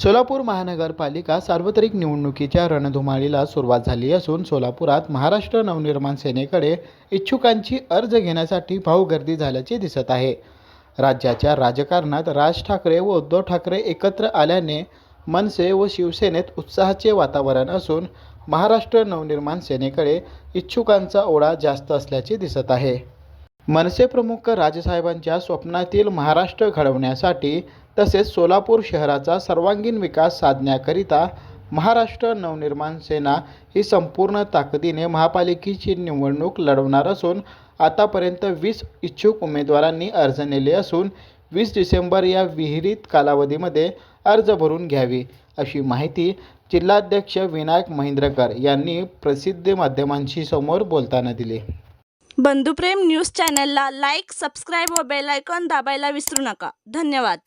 सोलापूर महानगरपालिका सार्वत्रिक निवडणुकीच्या रणधुमाळीला सुरुवात झाली असून सोलापुरात महाराष्ट्र नवनिर्माण सेनेकडे इच्छुकांची अर्ज घेण्यासाठी भाऊगर्दी झाल्याचे दिसत आहे। राज्याच्या राजकारणात राज ठाकरे व उद्धव ठाकरे एकत्र आल्याने मनसे व शिवसेनेत उत्साहाचे वातावरण असून महाराष्ट्र नवनिर्माण सेनेकडे इच्छुकांचा ओढा जास्त असल्याचे दिसत आहे। मनसे प्रमुख राजसाहेबांच्या स्वप्नातील महाराष्ट्र घडवण्यासाठी तसेच सोलापूर शहराचा सर्वांगीण विकास साधण्याकरिता महाराष्ट्र नवनिर्माण सेना ही संपूर्ण ताकदीने महापालिकेची निवडणूक लढवणार असून आतापर्यंत 20 इच्छुक उमेदवारांनी अर्ज नेले असून 20 डिसेंबर या विहिरीत कालावधीमध्ये अर्ज भरून घ्यावी अशी माहिती जिल्हाध्यक्ष विनायक महिंद्रकर यांनी प्रसिद्ध माध्यमांशी समोर बोलताना दिली। बंधुप्रेम न्यूज चॅनलला लाईक, सबस्क्राईब व बेल आयकॉन दाबायला विसरू नका। धन्यवाद।